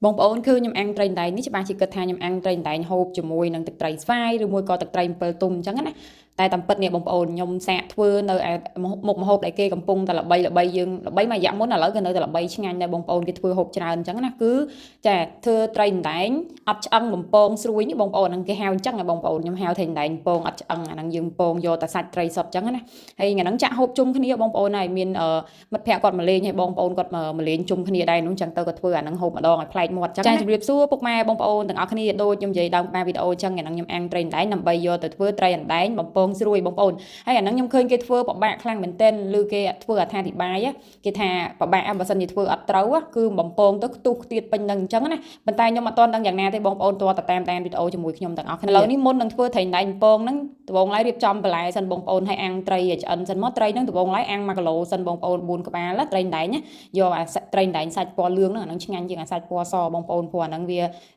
បងប្អូនឃើញខ្ញុំអាំងត្រីដែងនេះច្បាស់ជាគិតថាខ្ញុំអាំងត្រីដែងហូបជាមួយនឹងទឹកត្រីស្វាយឬមួយក៏ទឹកត្រីអំពិលទុំអញ្ចឹងណាតែតាមពិតនេះបងប្អូនខ្ញុំសាកធ្វើនៅមុខម្ហូបដែលគេកំពុងតែល្បីយើងល្បីមួយរយៈមុនឥឡូវក៏នៅតែល្បីឆ្ងាញ់ដែរបងប្អូនគេធ្វើហូបច្រើនអញ្ចឹងណាគឺចាធ្វើត្រីដែងអត់ឆ្អឹងបំពងស្រួយនេះបងប្អូនហ្នឹងគេហៅអញ្ចឹងបងប្អូនខ្ញុំហៅត្រីដែងពងអត់ឆ្អឹងអាហ្នឹងយើងពងយកតែសាច់ត្រីសុទ្ធអញ្ចឹងណាហើយថ្ងៃហ្នឹងចាក់ហូបជុំគ្នាបងប្អូនហើយមានមិត្តភ័ក្តិគាត់មកលេងហើយបងប្អូនគាត់មកលេងជុំគ្នាដែរនោះអញ្ចឹងទៅគាត់ធ្វើអាហ្នឹងហូបម្ដងឲ្យប្លែកមាត់អញ្ចឹងចាជម្រាបសួរពុកម៉ែបងប្អូនទាំងអស់គ្នាដូចខ្ញុំនិយាយដើមវីដេអូអញ្ចឹងថ្ងៃហ្នឹងខ្ញុំអាំងត្រីអណ្ដែងដើម្បីយកទៅធ្វើត្រីអណ្ដែងបំពងស្រួយបងប្អូនហើយអាហ្នឹងខ្ញុំឃើញគេធ្វើពិបាកខ្លាំងមែនទែនឬគេធ្វើអត្ថាធិប្បាយគេថាពិបាកបើសិនជាធ្វើអត់ត្រូវគឺបំពងទៅខ្ទុះខ្ទៀតពេញនឹងអញ្ចឹងណាប៉ុន្តែខ្ញុំអត់ទាន់ដឹងយ៉ាងណាទេបងប្អូនតើតាមវីដេអូជាមួយខ្ញុំទាំងអស់គ្នាឥឡូវនេះមុននឹងធ្វើត្រីអណ្ដែងបំពងហ្នឹងដំបូងឡើយរៀបចំបន្លែសិនបងប្អូនឲ្យអាំងត្រីឲ្យឆ្អិនសិនមកត្រីហ្នឹងដំបូងឡើយអាំង1គីឡូសិនបងប្អូន4ក្បាលត្រីអណ្ដែងយកអាត្រីអណ្ដែងសាច់ពណ៌លឿងហ្នឹងអាហ្នឹងឆ្ងាញ់ជាងអាសាច់ពណ៌សបងប្អូនព្រោះអាហ្នឹងវ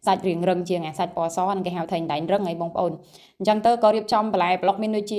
ាសាច់រៀងរឹងជាងអាសាច់ពណ៌សហ្នឹងគេហៅត្រីអណ្ដែងរឹងហើយបងប្អូនអញ្ចឹងទៅក៏រៀបចំបន្លែប្លុកមានដូចជ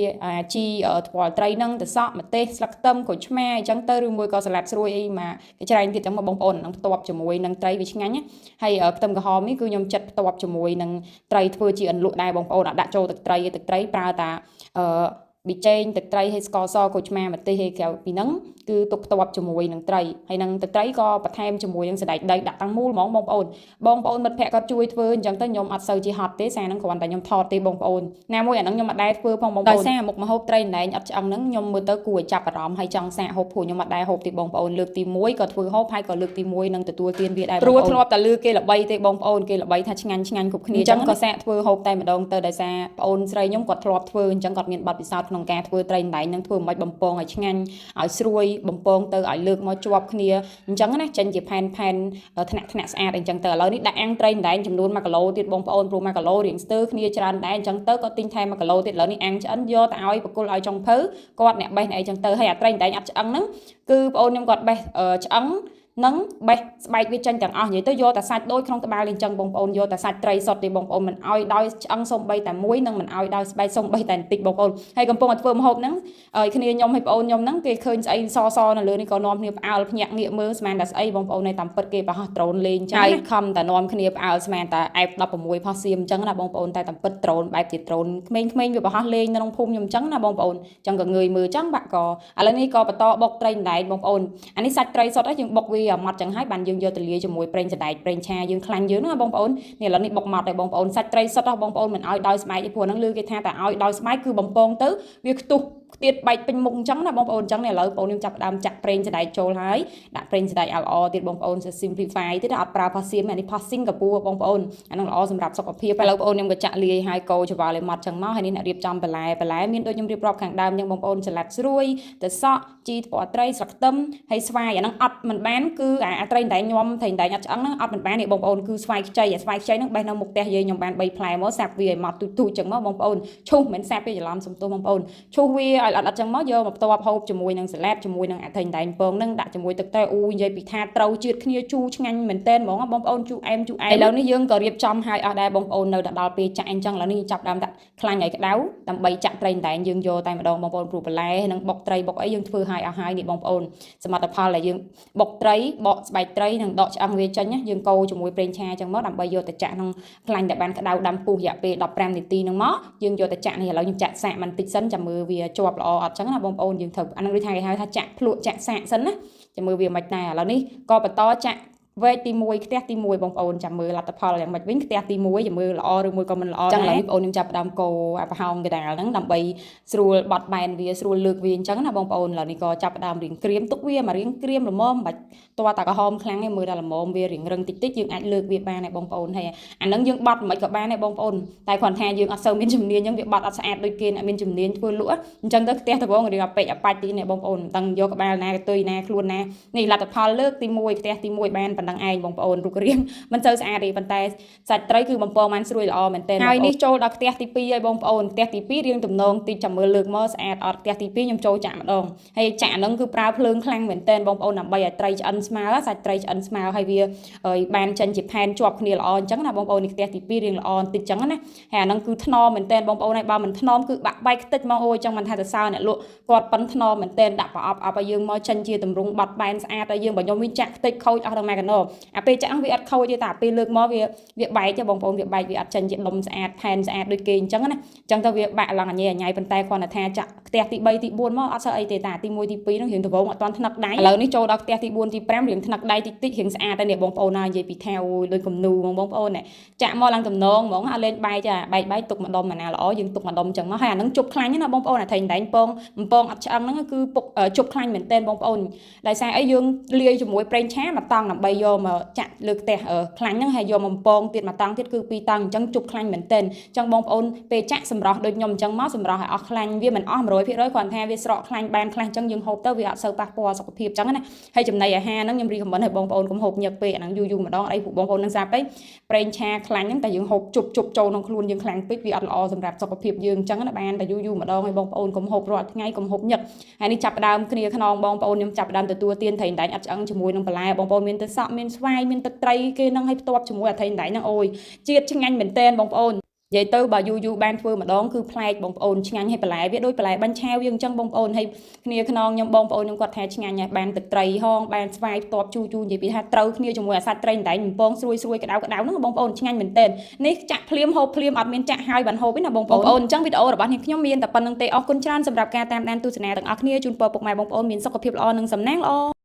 ាជីថ្ពាល់ត្រីហ្នឹងទៅសក់ម្ទេសស្លឹកខ្ទឹមក្រូចឆ្មាអញ្ចឹងទៅឬមួយក៏សាឡាត់ស្រួយអីមកគេច្រែងទៀតអញ្ចឹងមកបងប្អូនហ្នឹងផ្ទាប់ជាមួយនឹងត្រីវាឆ្ងាញ់ហើយខ្ទឹមក្រហមនេះគឺខ្ញុំចិតផ្ទាប់ជាមួយនឹងត្រីធ្វើជាអន្លក់ដែរបងប្អូនអត់ដាក់ចូលទឹកត្រីប្រើតាប៊ីចេងទឹកត្រីហើយស្ករសក្រូចឆ្មាម្ទេសហើយក្រៅពីហ្នឹងគឺទុកផ្ទាប់ជាមួយនឹងត្រីហើយនឹងទឹកត្រីក៏បន្ថែមជាមួយនឹងសណ្តែកដីដាក់តាំងមូលហ្មងបងប្អូនមិត្តភ័ក្តិគាត់ជួយធ្វើអញ្ចឹងទៅខ្ញុំអត់សូវជាហត់ទេសារហ្នឹងគ្រាន់តែខ្ញុំថតទេបងប្អូនណាមួយអាហ្នឹងខ្ញុំអត់ដែរធ្វើផងបងប្អូនដោយសារមុខម្ហូបត្រីអណ្ដែងអត់ឆ្អឹងហ្នឹងខ្ញុំមើលទៅគួរឲ្យចាប់អារម្មណ៍ហើយចង់សាកហូបព្រោះខ្ញុំអត់ដែរហូបទេបងប្អូនលើកទី1ក៏ធ្វើហូបហើយក៏លើកទី1នឹងទទួលទានវាដែរព្រោះធ្លាប់តែលឺគេល្បីទេបងប្អូនគេល្បីថាឆ្ងាញ់គ្រប់គ្នាអញ្ចឹងក៏សាកធ្វើហូបតែម្ដងទៅដោយសារប្អូនស្រីខ្ញុំគាត់ធ្លាប់ធ្វើអញ្ចឹងគាត់មានបទពិសោធន៍ក្នុងការធ្វើត្រីអណ្ដែងនឹងធ្វើមិនបំពងឲ្យឆ្ងាញ់ឲ្យស្រួយបំពងទៅឲ្យលើកមកជាប់គ្នាអញ្ចឹងណាចេញជាផែនថ្នាក់ស្អាតអញ្ចឹងទៅឥឡូវនេះដាក់អាំងត្រីអណ្ដែងចំនួន1គីឡូទៀតបងប្អូនព្រោះ1គីឡូរៀងស្ទើរគ្នាច្រើនដែរអញ្ចឹងទៅក៏ទិញថែម1គីឡូទៀតឥឡូវនេះអាំងឆ្អិនយកទៅឲ្យបកគលឲ្យចុងភៅគាត់អ្នកបេះអីអញ្ចឹងទៅហើយអាត្រីអណ្ដែងអត់ឆ្អឹងហ្នឹងគឺបងប្អូនខ្ញុំគាត់បេះឆ្អឹងនឹងបេះស្បែកវាចេញទាំងអស់និយាយទៅយកតែសាច់ដូចក្នុងត្បាល់អញ្ចឹងបងប្អូនយកតែសាច់ត្រីសុទ្ធទេបងប្អូនមិនឲ្យដោយឆ្អឹងសំបីតែមួយនិងមិនឲ្យដោយស្បែកសំបីតែបន្តិចបងប្អូនហើយកំពុងតែធ្វើម្ហូបហ្នឹងឲ្យគ្នាខ្ញុំហើយបងប្អូនខ្ញុំហ្នឹងគេឃើញស្អីសនៅលើនេះក៏នាំគ្នាផ្អើលភ្ញាក់ងាកមើលស្មានតែស្អីបងប្អូននៅតាមពិតគេបោះដ្រូនលេងចឹងហើយខំតែនាំគ្នាផ្អើលស្មានតែអែប16ផុសសៀមអញ្ចឹងណាបងប្អូនតែតាមពិតដ្រូនបែបជាដ្រូនក្មេងៗវាបោះលេងនៅក្នុងភូមិខ្ញុំអញ្ចឹងណាបងប្អូនអញ្ចឹងក៏ងើយមើលអញ្ចឹងបាក់ក៏ឥឡូវនេះក៏បន្តបុកត្រីអណ្ដែងបងប្អូនអានេះសាច់ត្រីសុទ្ធហើយយើងបុកវាឲ្យម៉ត់ចឹងហើយបានយើងយកទៅលាយជាមួយប្រេងសណ្ដែកប្រេងឆាយើងខ្លាញ់យើងណាបងប្អូននេះឥឡូវនេះបុកម៉ត់ហើយបងប្អូនសាច់ត្រីសុទ្ធហ៎បងប្អូនមិនឲ្យដោយស្បែកទេព្រោះហ្នឹងឮគេថាតែឲ្យដោយស្បែកគឺបំពងទៅវាខ្ទុះខ្ទៀតបែកពេញមុខអញ្ចឹងណាបងប្អូនអញ្ចឹងនេះឥឡូវបងប្អូនខ្ញុំចាប់ផ្ដើមចាក់ប្រេងសណ្ដែកចូលហើយដាក់ប្រេងសណ្ដែកឲ្យល្អទៀតបងប្អូន simplify ទៀតអត់ប្រើផាសសៀមអានេះផាសសិង្ហបុរីបងប្អូនអាហ្នឹងល្អសម្រាប់សុខភាពឥឡូវបងប្អូនខ្ញុំក៏ចាក់លាយហើយកូរច្របល់ឲ្យម៉ត់អញ្ចឹងមកហើយនេះអ្នករៀបចំបន្លែមានដូចខ្ញុំរៀបរាប់ខាងដើមអញ្ចឹងបងប្អូនសាឡាត់ស្រួយទៅសក់ជីថ្ពាល់ត្រីស្លឹកខ្ទឹមហើយស្វាយអាហ្នឹងអត់មិនបានគឺអាត្រីអណ្ដែងញ៉ាំត្រីអណ្ដែងអត់ឆ្អឹងហ្នឹងអត់មិនបានទេបងប្អូនគឺស្វាយខ្ចីហ្នឹងបេះនៅមុខផ្ទះយើងខ្ញុំបាន3ផ្លែមកសាប់វាឲ្យម៉ត់ទូចអញ្ចឹងមកបងប្អូនឈូសមិនសាប់ទេច្រឡំសំទោសបងប្អូនឈូសវាឲ្យអត់អញ្ចឹងមកយកមកផ្ទាប់ហូបជាមួយនឹងសាឡាត់ជាមួយនឹងត្រីអណ្ដែងពងហ្នឹងដាក់ជាមួយទឹកត្រីអូនិយាយពីថាត្រូវជាតិគ្នាជូរឆ្ងាញ់មែនតើហ្មងបងប្អូនជូរអែមឥឡូវនេះយើងក៏រៀបចំឲ្យអស់ដែរបងប្អូននៅដល់ពេលចាក់អញ្ចឹងឥឡូវនេះចាប់ដើមដាក់ខ្លាញ់ឲ្យក្តៅដើម្បីចាក់ត្រីអណ្ដែងយើងយកតែម្ដងបងប្អូនព្រោះបន្លែនិងបុកត្រីបុកអីយើងធ្វើឲ្យអស់ហើយនេះបងប្អូនសមិទ្ធផលដែលយើងបុកត្រីបកស្បែកត្រីនិងដកឆ្អឹងវាចេញយើងកូរជាមួយប្រេងឆាអញ្ចឹងមកដើម្បីយកទៅចាក់ក្នុងខ្លាញ់ដែលបានក្តៅដាំពុះរយៈពេល15នាទីហ្នឹងមកយើងយកទៅចាក់នេះឥឡូវខ្ញុំចាក់សាកបន្តិចសិនចាំមើលវាជាប់ល្អអត់អញ្ចឹងណាបងប្អូនយើងត្រូវអានឹងដូចគេហៅថាចាក់ភ្លក់ចាក់សាកសិនណាចាំមើលវាមិនដែរឥឡូវនេះក៏បន្តចាក់វែកទី1ខ្ទះទី1បងប្អូនចាំមើលលទ្ធផលយ៉ាងម៉េចវិញខ្ទះទី1ចាំមើលល្អឬមួយក៏មិនល្អចឹងឥឡូវបងប្អូនខ្ញុំចាប់ផ្ដើមកូរអាប្រហោងកដាលហ្នឹងដើម្បីស្រួលបត់បែនវាស្រួលលើកវាអញ្ចឹងណាបងប្អូនឥឡូវនេះក៏ចាប់ផ្ដើមរៀងក្រៀមទុកវាមករៀងក្រៀមល្មមបាច់តតែក្រហមខ្លាំងឯងមើលដល់ល្មមវារៀងរឹងតិចយើងអាចលើកវាបានដែរបងប្អូនហើយអាហ្នឹងយើងបត់មិនក៏បានដែរបងប្អូនតែគ្រាន់ថាយើងអត់សូវមានជំនាញអញ្ចឹងវាបត់អត់ស្អាតដូចគេអ្នកមានជំនាញធ្វើលក់អញ្ចឹងទៅខ្ទះដំបងរៀងអាពេកអាបាច់ទីនេះបងប្អូនមិនដឹងយកក្បាលណាកតុយណាខ្លួនណានេះលទ្ធផលលើកទី1ខ្ទះទី1បានប៉ុណ្ណឹងឯងបងប្អូនរូបរាងមិនសូវស្អាតទេប៉ុន្តែសាច់ត្រីគឺបំពងបានស្រួយល្អមែនទែនហើយនេះចូលដល់ខ្ទះទី2ហើយបងប្អូនខ្ទះទី2រៀងទំនងតិចចាំមើលលើកមកស្អាតអត់ខ្ទះទី2ខ្ញុំចូលចាក់ម្ដងហើយចាក់ហ្នឹងគឺប្រើភ្លើងខ្លាំងមែនទែនបងប្អូនដើម្បីឲ្យត្រីឆ្អិនស្មើសាច់ត្រីឆ្អិនស្មើហើយវាបានចេញជាផែនជាប់គ្នាល្អអញ្ចឹងណាបងប្អូននេះខ្ទះទី2រៀងល្អបន្តិចអញ្ចឹងណាហើយអាហ្នឹងគឺថ្នមមែនទែនបងប្អូនហើយបើមិនថ្នមគឺបាក់បែកខ្ទេចមកអូអញ្ចឹងមិនថាទៅសើអ្នកលក់គាត់ប៉ិនថ្នមមែនទែនដាក់ប្រអប់ឲ្យយើងមកចេញជាទម្រង់បត់បែនស្អាតហើយយើងបើខ្ញុំវិញចាក់ខ្ទេចខូចអស់ដល់ម៉ែកណោ អាពេលចាក់វាអត់ខូចទេតែពេលលើកមកវាបែកទេបងប្អូនវាបែកវាអត់ចេញជាដុំស្អាតផែនស្អាតដូចគេអញ្ចឹងណាអញ្ចឹងទៅវាបាក់ឡើងអញញ៉ៃប៉ុន្តែគាត់ថាចាក់ផ្ទះទី3ទី4មកអត់សោះអីទេតាទី1ទី2ហ្នឹងរៀងដំបងអត់ទាន់ថ្នឹកដៃឥឡូវនេះចូលដល់ផ្ទះទី4ទី5រៀងថ្នឹកដៃតិចតិចរៀងស្អាតតែនេះបងប្អូនណានិយាយពីថាអូយដូចគំនូបងប្អូនចាក់មកឡើងតំណងហ្មងអត់លេងបែកចាបែកទុកម្ដុំណាល្អយើងទុកម្ដុំអញ្ចឹងមកហើយអាហ្នឹងជប់ខ្លាញ់ណាបងប្អូនអាថៃដែងពងអត់ឆ្អឹងហ្នឹងគឺពុកជប់ខ្លាញ់មែនតើបងប្អូនដោយសារអីយើងលាយជាមួយប្រេងឆាមកតង់ដើម្បីយកមកចាក់លើផ្ទះខ្លាញ់ហ្នឹងហើយយកមកពងទៀតមកតង់ទៀតគឺ2តង់អញ្ចឹងជប់ខ្លាញ់មែនតើអញ្ចឹងបងប្អូនពេលចាក់សម្រស់ដូចខ្ញុំអញ្ចឹងមកសម្រស់ឲ្យអស់ខ្លាញ់វាមិនអស់ 100% គ្រាន់ថាវាស្រកខ្លាញ់បានខ្លះអញ្ចឹងយើងហូបទៅវាអត់សូវប៉ះពាល់សុខភាពអញ្ចឹងណាហើយចំណីអាហារហ្នឹងខ្ញុំរីកមិនឲ្យបងប្អូនកុំហូបញឹកពេកអាហ្នឹងយូរម្ដងអីពួកបងប្អូននឹងស្រាប់អីប្រេងឆាខ្លាញ់ហ្នឹងតែយើងហូបជប់ចូលក្នុងខ្លួនយើងខ្លាំងពេកវាអត់ល្អសម្រាប់សុខភាពយើងអញ្ចឹងណាបានតែយូរម្ដងឲ្យបងប្អូនកុំហូបរាល់ថ្ងៃកុំហូបញឹកហើយនេះចាប់ផ្ដើមគ្នាខ្នងបងប្អូនខ្ញុំចាប់ផ្ដើមទទួលទានថៃដែងអត់ឆ្អឹងជាមួយនឹងបន្លែបងប្អូនមានទឹកសក់មានស្វាយមានទឹកត្រីគេនឹងឲ្យផ្ទាប់ជាមួយអាថៃដែងហ្នឹងអូយជាតិឆ្ងាញ់មែនតើបងប្អូននិយាយទៅបើយូរបានធ្វើម្ដងគឺប្លែកបងប្អូនឆ្ងាញ់ហើយបន្លែវាដូចបន្លែបាញ់ឆាវយើងអញ្ចឹងបងប្អូនហើយគ្នាខ្នងខ្ញុំបងប្អូនខ្ញុំគាត់ថាឆ្ងាញ់ហើយបានទឹកត្រីហងបានស្វាយផ្ទាប់ជូរនិយាយពីថាត្រូវគ្នាជាមួយអាសាច់ត្រីដែងបំពងស្រួយក្តៅហ្នឹងបងប្អូនឆ្ងាញ់មែនតើនេះចាក់ភ្លាមហូបភ្លាមអត់មានចាក់ហើយបានហូបទេណាបងប្អូនអញ្ចឹងវីដេអូរបស់នេះខ្ញុំមានតែប៉ុណ្្នឹងទេអរគុណច្រើនសម្រាប់ការតាមដានទស្សនាទាំងអស់គ្នាជូនពរពុកម៉ែបងប្អូនមានសុខភាពល្អនិងសំណាងល្អ